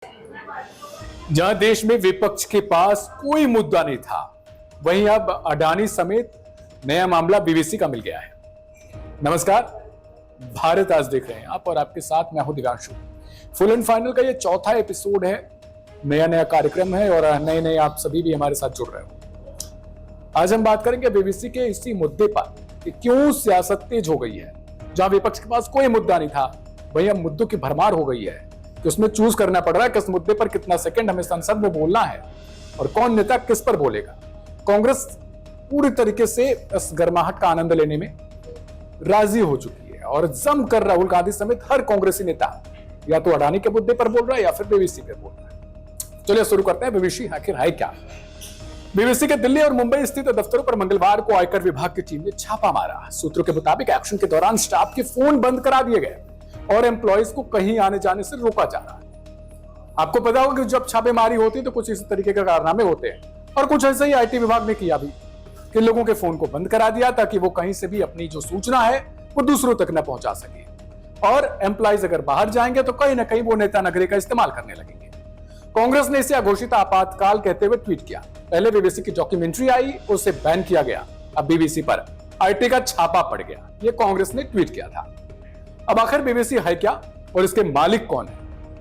जहां देश में विपक्ष के पास कोई मुद्दा नहीं था, वहीं अब अडानी समेत नया मामला बीबीसी का मिल गया है। नमस्कार, भारत आज देख रहे हैं आप और आपके साथ मैं हूं दिगांशु। फुल एंड फाइनल का ये चौथा एपिसोड है, नया कार्यक्रम है और नए आप सभी भी हमारे साथ जुड़ रहे हो। आज हम बात करेंगे बीबीसी के इसी मुद्दे पर कि क्यों सियासत तेज हो गई है। जहां विपक्ष के पास कोई मुद्दा नहीं था, वहीं अब मुद्दों की भरमार हो गई है कि उसमें चूज करना पड़ रहा है किस मुद्दे पर कितना सेकंड हमें संसद में बोलना है और कौन नेता किस पर बोलेगा। कांग्रेस पूरी तरीके से इस गर्माहट का आनंद लेने में राजी हो चुकी है और जमकर राहुल गांधी समेत हर कांग्रेसी नेता या तो अडानी के मुद्दे पर बोल रहा है या फिर बीबीसी पे बोल रहा है। चलिए शुरू करते हैं। बीबीसी आखिर है क्या? बीबीसी के दिल्ली और मुंबई स्थित दफ्तरों पर मंगलवार को आयकर विभाग की टीम ने छापा मारा। सूत्रों के मुताबिक एक्शन के दौरान स्टाफ के फोन बंद करा दिए गए और एम्प्लॉइज को कहीं आने जाने से रोका जा रहा है। आपको पता होगा कि जब छापेमारी होती है तो कुछ इस तरीके के कारनामे होते हैं और कुछ ऐसे ही आईटी विभाग ने किया भी कि लोगों के फोन को बंद करा दिया ताकि वो कहीं से भी अपनी जो सूचना है वो दूसरों तक न पहुंचा सके और एम्प्लॉइज अगर बाहर जाएंगे तो कहीं ना कहीं वो नेता नगरी का इस्तेमाल करने लगेंगे। कांग्रेस ने इसे अघोषित आपातकाल कहते हुए ट्वीट किया। पहले बीबीसी की डॉक्यूमेंट्री आई, उसे बैन किया गया। अब बीबीसी पर आईटी का छापा पड़ गया, ये कांग्रेस ने ट्वीट किया था। अब आखिर बीबीसी है क्या और इसके मालिक कौन है?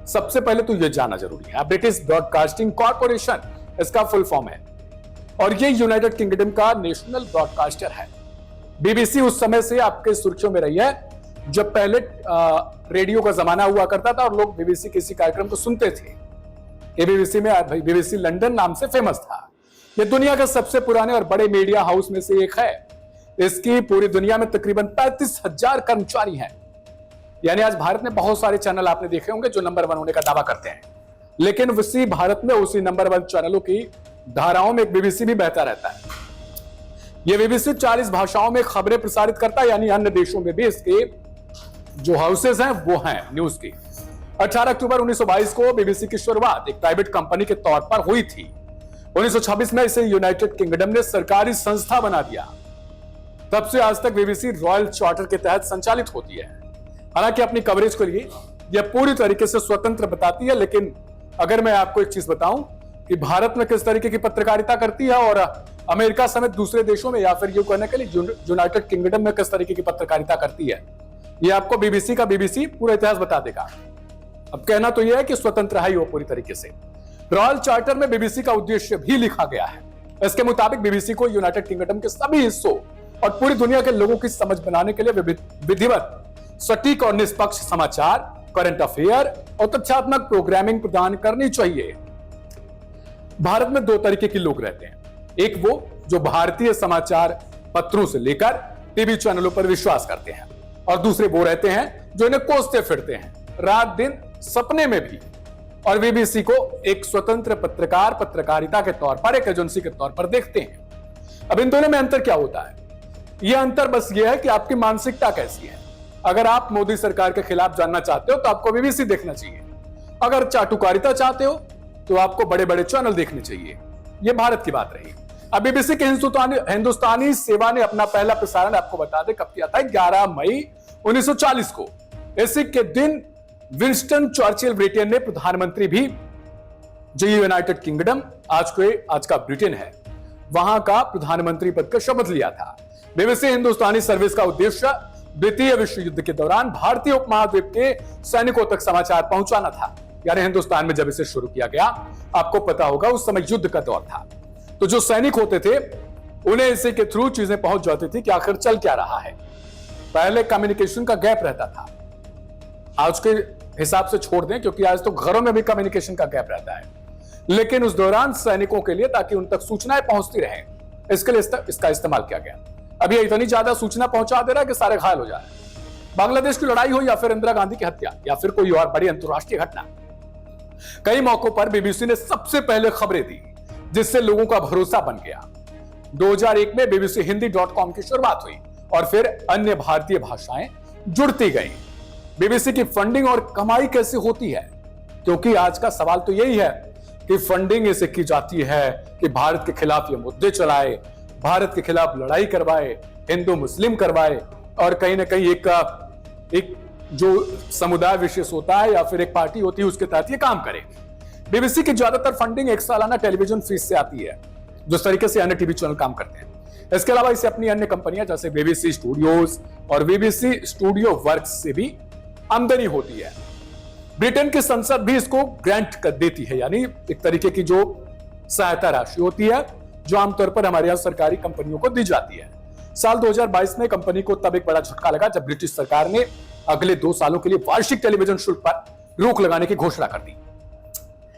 सबसे पहले तो यह जानना जरूरी है। ब्रिटिश ब्रॉडकास्टिंग कॉर्पोरेशन इसका फुल फॉर्म है और ये यूनाइटेड किंगडम का नेशनल ब्रॉडकास्टर है। बीबीसी उस समय से आपके सुर्खियों में रही है जब पहले रेडियो का जमाना हुआ करता था और लोग बीबीसी किसी कार्यक्रम को सुनते थे। ये बीबीसी लंदन नाम से फेमस था। ये दुनिया के सबसे पुराने और बड़े मीडिया हाउस में से एक है। इसकी पूरी दुनिया में तकरीबन 35,000 कर्मचारी हैं। यानी आज भारत में बहुत सारे चैनल आपने देखे होंगे जो नंबर 1 होने का दावा करते हैं, लेकिन उसी भारत में उसी नंबर 1 चैनलों की धाराओं में एक बीबीसी भी बहता रहता है। यह बीबीसी 40 भाषाओं में खबरें प्रसारित करता है, यानी अन्य देशों में भी इसके जो हाउसेज हैं वो हैं न्यूज की। 18 अक्टूबर 1922 को बीबीसी की शुरुआत एक प्राइवेट कंपनी के तौर पर हुई थी। 1926 में इसे यूनाइटेड किंगडम ने सरकारी संस्था बना दिया। तब से आज तक बीबीसी रॉयल चार्टर के तहत संचालित होती है। हालांकि अपनी कवरेज के लिए यह पूरी तरीके से स्वतंत्र बताती है, लेकिन अगर मैं आपको एक चीज बताऊं कि भारत में किस तरीके की पत्रकारिता करती है और अमेरिका समेत दूसरे देशों में या फिर यूं कहने के लिए यूनाइटेड किंगडम में किस तरीके की पत्रकारिता करती है, यह आपको बीबीसी का बीबीसी पूरा इतिहास बता देगा। अब कहना तो यह है कि स्वतंत्र है वो पूरी तरीके से। रॉयल चार्टर में बीबीसी का उद्देश्य भी लिखा गया है। इसके मुताबिक बीबीसी को यूनाइटेड किंगडम के सभी हिस्सों और पूरी दुनिया के लोगों की समझ बनाने के लिए विधिवत, सटीक और निष्पक्ष समाचार, करंट अफेयर और तथ्यात्मक प्रोग्रामिंग प्रदान करनी चाहिए। भारत में 2 तरीके के लोग रहते हैं। एक वो जो भारतीय समाचार पत्रों से लेकर टीवी चैनलों पर विश्वास करते हैं और दूसरे वो रहते हैं जो इन्हें कोसते फिरते हैं रात दिन सपने में भी और बीबीसी को एक स्वतंत्र पत्रकारिता के तौर पर, एक एजेंसी के तौर पर देखते हैं। अब इन दोनों में अंतर क्या होता है? यह अंतर बस यह है कि आपकी मानसिकता कैसी है। अगर आप मोदी सरकार के खिलाफ जानना चाहते हो तो आपको बीबीसी देखना चाहिए। अगर चाटुकारिता चाहते हो तो आपको बड़े बड़े चैनल देखने चाहिए। यह भारत की बात रही। अब बीबीसी के हिंदुस्तानी सेवा ने अपना पहला प्रसारण आपको बता दें कब किया था, 11 मई 1940 को। इसी के दिन विंस्टन चर्चिल, ब्रिटेन ने प्रधानमंत्री भी, जो यूनाइटेड किंगडम आज का ब्रिटेन है, वहां का प्रधानमंत्री पद का शपथ लिया था। बीबीसी हिंदुस्तानी सर्विस का उद्देश्य द्वितीय विश्व युद्ध के दौरान भारतीय उपमहाद्वीप के सैनिकों तक समाचार पहुंचाना था। यानी हिंदुस्तान में जब इसे शुरू किया गया, आपको पता होगा उस समय युद्ध का दौर था, तो जो सैनिक होते थे उन्हें इसी के थ्रू चीजें पहुंच जाती थी कि आखिर चल क्या रहा है। पहले कम्युनिकेशन का गैप रहता था, आज के हिसाब से छोड़ दें क्योंकि आज तो घरों में भी कम्युनिकेशन का गैप रहता है, लेकिन उस दौरान सैनिकों के लिए ताकि उन तक सूचनाएं पहुंचती रहें, इसके लिए इसका इस्तेमाल किया गया। अब ये इतनी ज्यादा सूचना पहुंचा दे रहा है कि सारे घायल हो जा रहे हैं। बांग्लादेश की लड़ाई हो या फिर इंदिरा गांधी की हत्या या फिर कोई और बड़ी अंतरराष्ट्रीय घटना, कई मौकों पर बीबीसी ने सबसे पहले खबरें दी, जिससे लोगों का भरोसा बन गया। 2001 में बीबीसी हिंदी.com की शुरुआत हुई और फिर अन्य भारतीय भाषाएं जुड़ती गई। बीबीसी की फंडिंग और कमाई कैसे होती है? क्योंकि आज का सवाल तो यही है कि फंडिंग ऐसे की जाती है कि भारत के खिलाफ ये मुद्दे चलाए, भारत के खिलाफ लड़ाई करवाए, हिंदू मुस्लिम करवाए और कहीं ना कहीं एक जो समुदाय विशेष होता है या फिर एक पार्टी होती है उसके तहत ये काम करे। बीबीसी की ज्यादातर फंडिंग एक सालाना टेलीविजन फीस से आती है, जिस तरीके से अन्य टीवी चैनल काम करते हैं। इसके अलावा इसे अपनी अन्य कंपनियां जैसे बीबीसी स्टूडियोज और बीबीसी स्टूडियो वर्क्स से भी आमदनी होती है। ब्रिटेन की संसद भी इसको ग्रांट कर देती है, यानी एक तरीके की जो सहायता राशि होती है जो आमतौर पर हमारे यहां सरकारी कंपनियों को दी जाती है। साल 2022 में कंपनी को तब एक बड़ा झटका लगा जब ब्रिटिश सरकार ने अगले 2 सालों के लिए वार्षिक टेलीविजन शुल्क पर रोक लगाने की घोषणा कर दी।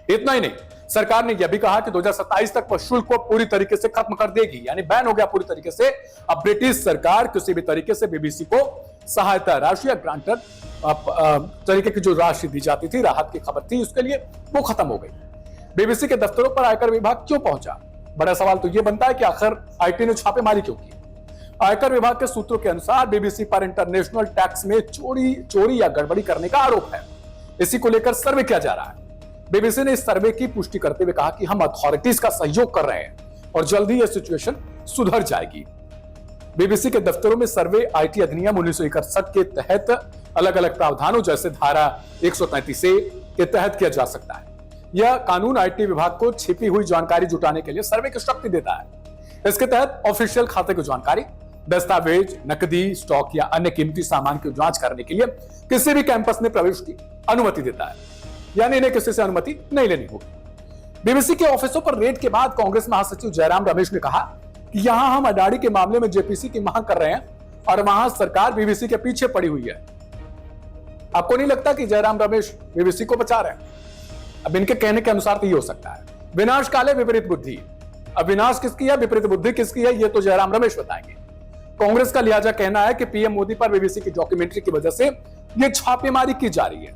इतना ही नहीं, सरकार ने यह भी कहा कि 2027 तक वह शुल्क को पूरी तरीके से खत्म कर देगी, यानी बैन हो गया पूरी तरीके से। अब ब्रिटिश सरकार किसी भी तरीके से बीबीसी को सहायता राशि या ग्रांटर तरीके की जो राशि दी जाती थी, राहत की खबर थी, उसके लिए वो खत्म हो गई। बीबीसी के दफ्तरों पर आयकर विभाग क्यों पहुंचा? बड़ा सवाल तो यह बनता है कि आखिर आईटी ने छापेमारी क्यों की? आयकर विभाग के सूत्रों के अनुसार बीबीसी पर इंटरनेशनल टैक्स में चोरी या गड़बड़ी करने का आरोप है। इसी को लेकर सर्वे किया जा रहा है। बीबीसी ने इस सर्वे की पुष्टि करते हुए कहा कि हम अथॉरिटीज का सहयोग कर रहे हैं और जल्द ही यह सिचुएशन सुधर जाएगी। बीबीसी के दफ्तरों में सर्वे आईटी अधिनियम 1961 के तहत अलग अलग प्रावधानों जैसे धारा 133 ए के तहत किया जा सकता है। यह कानून आईटी विभाग को छिपी हुई जानकारी जुटाने के लिए सर्वे की शक्ति देता है। इसके तहत ऑफिशियल खाते की जानकारी, दस्तावेज, नकदी, स्टॉक या अन्य कीमती सामान की जांच करने के लिए किसी भी कैंपस में प्रवेश की अनुमति देता है, यानी इन्हें किसी से अनुमति नहीं लेनी होगी। बीबीसी के ऑफिसों पर रेड के बाद कांग्रेस महासचिव जयराम रमेश ने कहा कि यहां हम अडानी के मामले में जेपीसी की मांग कर रहे हैं और वहां सरकार बीबीसी के पीछे पड़ी हुई है। आपको नहीं लगता कि जयराम रमेश बीबीसी को बचा रहे हैं? अब इनके कहने के अनुसार तो ये हो सकता है। विनाश काले विपरीत बुद्धि। अब विनाश किसकी है, विपरीत बुद्धि किसकी है, ये तो जयराम रमेश बताएंगे। कांग्रेस का लिहाजा कहना है कि पीएम मोदी पर बीबीसी की डॉक्यूमेंट्री की वजह से यह छापेमारी की जा रही है।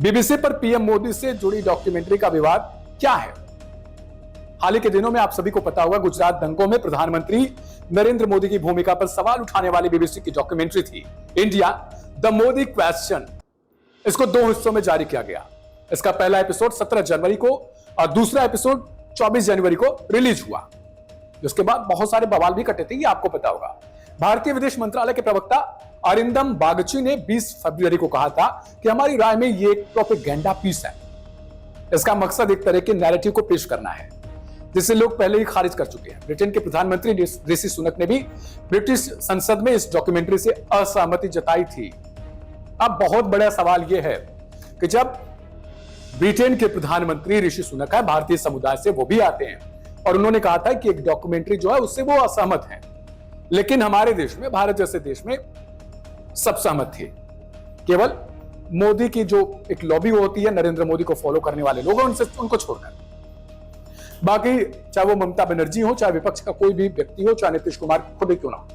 बीबीसी पर पीएम मोदी से जुड़ी डॉक्यूमेंट्री का विवाद क्या है? हाल ही के दिनों में आप सभी को पता होगा, गुजरात दंगों में प्रधानमंत्री नरेंद्र मोदी की भूमिका पर सवाल उठाने वाली बीबीसी की डॉक्यूमेंट्री थी इंडिया द मोदी क्वेश्चन। इसको 2 हिस्सों में जारी किया गया। इसका पहला एपिसोड 17 जनवरी को और दूसरा एपिसोड 24 जनवरी को रिलीज हुआ। जिसके बाद बहुत सारे बवाल भी कटे थे, ये आपको पता होगा। भारतीय विदेश मंत्रालय के प्रवक्ता अरिंदम बागची ने 20 फरवरी को कहा था कि हमारी राय में ये एक प्रोपेगेंडा पीस है। इसका मकसद एक तरह के नैरेटिव को पेश करना है जिसे लोग पहले ही खारिज कर चुके हैं। ब्रिटेन के प्रधानमंत्री ऋषि सुनक ने भी ब्रिटिश संसद में इस डॉक्यूमेंट्री से असहमति जताई थी। अब बहुत बड़ा सवाल यह है कि जब ब्रिटेन के प्रधानमंत्री ऋषि सुनक है, भारतीय समुदाय से वो भी आते हैं, और उन्होंने कहा था कि एक डॉक्यूमेंट्री जो है उससे वो असहमत हैं, लेकिन हमारे देश में, भारत जैसे देश में सब सहमत थे। केवल मोदी की जो एक लॉबी होती है, नरेंद्र मोदी को फॉलो करने वाले लोग, उनको छोड़कर बाकी, चाहे वो ममता बनर्जी हो, चाहे विपक्ष का कोई भी व्यक्ति हो, चाहे नीतीश कुमार खुद ही क्यों ना हो,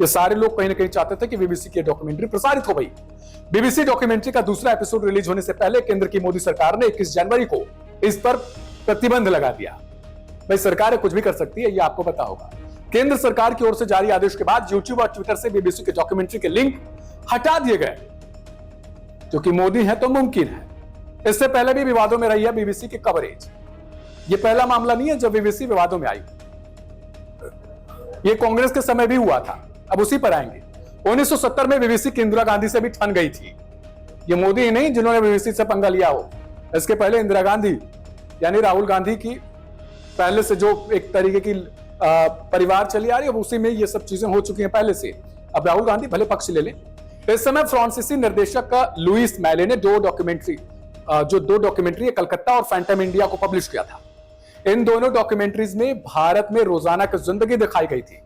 ये सारे लोग कहीं ना कहीं चाहते थे कि बीबीसी की डॉक्यूमेंट्री प्रसारित हो गई। बीबीसी डॉक्यूमेंट्री का दूसरा एपिसोड रिलीज होने से पहले केंद्र की मोदी सरकार ने 21 जनवरी को इस पर प्रतिबंध लगा दिया। भाई, सरकार कुछ भी कर सकती है, ये आपको पता होगा। केंद्र सरकार की ओर से जारी आदेश के बाद यूट्यूब और ट्विटर से बीबीसी के डॉक्यूमेंट्री के लिंक हटा दिए गए, क्योंकि मोदी है तो मुमकिन है। इससे पहले भी विवादों में रही है बीबीसी की कवरेज। ये पहला मामला नहीं है जब बीबीसी विवादों में आई, ये कांग्रेस के समय भी हुआ था। अब उसी पर आएंगे। 1970 में बीबीसी की इंदिरा गांधी से भी ठन गई थी। ये मोदी ही नहीं जिन्होंने बीबीसी से पंगा लिया हो, इसके पहले इंदिरा गांधी यानी राहुल गांधी की पहले से जो एक तरीके की परिवार चली आ रही है, उसी में ये सब चीजें हो चुकी हैं पहले से। अब राहुल गांधी भले पक्ष ले लें। इस समय फ्रांसीसी निर्देशक लुइस मैले ने 2 डॉक्यूमेंट्री कलकत्ता और फैंटम इंडिया को पब्लिश किया था। इन दोनों डॉक्यूमेंट्रीज में भारत में रोजाना की जिंदगी दिखाई गई थी।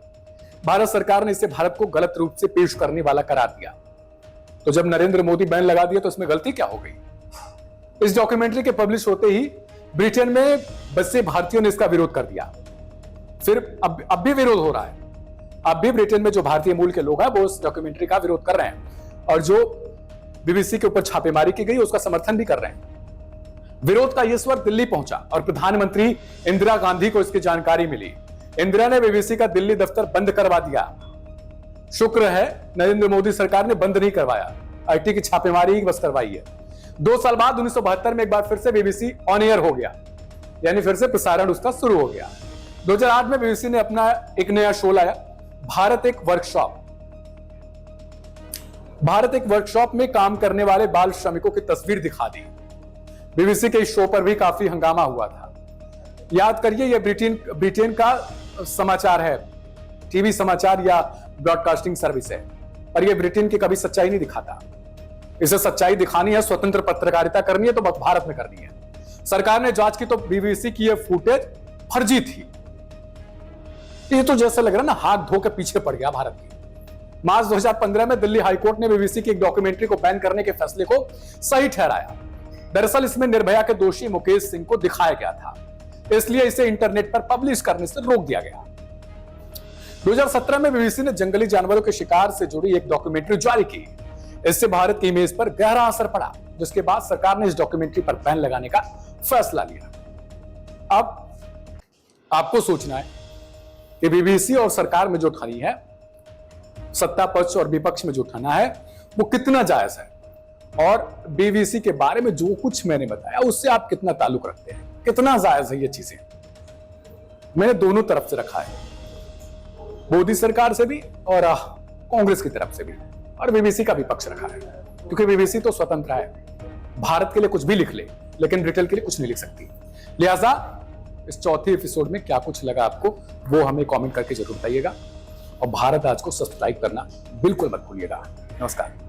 भारत सरकार ने इसे भारत को गलत रूप से पेश करने वाला करार दिया। तो जब नरेंद्र मोदी बैन लगा दिया तो इसमें गलती क्या हो गई? इस डॉक्यूमेंट्री के पब्लिश होते ही ब्रिटेन में बसे भारतीयों ने इसका विरोध कर दिया। फिर अब भी विरोध हो रहा है। अब भी ब्रिटेन में जो भारतीय मूल के लोग हैं वो इस डॉक्यूमेंट्री का विरोध कर रहे हैं, और जो बीबीसी के ऊपर छापेमारी की गई उसका समर्थन भी कर रहे हैं। विरोध का यह स्वर दिल्ली पहुंचा और प्रधानमंत्री इंदिरा गांधी को इसकी जानकारी मिली। इंदिरा ने बीबीसी का दिल्ली दफ्तर बंद करवा दिया। शुक्र है नरेंद्र मोदी सरकार ने बंद नहीं करवाया, आईटी की छापेमारी ही बस करवाई है। 2 साल बाद 1972 में एक बार फिर से बीबीसी ऑन एयर हो गया, यानी फिर से प्रसारण उसका शुरू हो गया। 2008 में बीबीसी ने अपना एक नया शो लाया, भारत एक वर्कशॉप। भारत एक वर्कशॉप में काम करने वाले बाल श्रमिकों की तस्वीर दिखा दी। बीबीसी के इस शो पर भी काफी हंगामा हुआ था। याद करिए, यह ब्रिटेन का समाचार है, टीवी समाचार या ब्रॉडकास्टिंग सर्विस है, और यह ब्रिटेन की कभी सच्चाई नहीं दिखाता। इसे सच्चाई दिखानी है, स्वतंत्र पत्रकारिता करनी है तो भारत में करनी है। सरकार ने जांच की तो बीबीसी की यह फुटेज फर्जी थी। ये तो जैसा लग रहा है ना, हाथ धो के पीछे पड़ गया भारत की। मार्च 2015 में दिल्ली हाईकोर्ट ने बीबीसी की एक डॉक्यूमेंट्री को बैन करने के फैसले को सही ठहराया। दरअसल इसमें निर्भया के दोषी मुकेश सिंह को दिखाया गया था, इसलिए इसे इंटरनेट पर पब्लिश करने से रोक दिया गया। 2017 में बीबीसी ने जंगली जानवरों के शिकार से जुड़ी एक डॉक्यूमेंट्री जारी की। इससे भारत की इमेज पर गहरा असर पड़ा, जिसके बाद सरकार ने इस डॉक्यूमेंट्री पर बैन लगाने का फैसला लिया। अब आपको सोचना है कि बीबीसी और सरकार में जो ठानी है, सत्ता पक्ष और विपक्ष में जो ठाना है, वो कितना जायज है, और बीबीसी के बारे में जो कुछ मैंने बताया उससे आप कितना ताल्लुक रखते हैं, कितना जायज है ये चीजें। मैंने दोनों तरफ से रखा है, मोदी सरकार से भी और कांग्रेस की तरफ से भी, और बीबीसी का भी पक्ष रखा है, क्योंकि बीबीसी तो स्वतंत्र है, भारत के लिए कुछ भी लिख ले, लेकिन ब्रिटेन के लिए कुछ नहीं लिख सकती। लिहाजा इस चौथे एपिसोड में क्या कुछ लगा आपको, वो हमें कमेंट करके जरूर बताइएगा, और भारत आज को सब्सक्राइब करना बिल्कुल मत भूलिएगा। नमस्कार।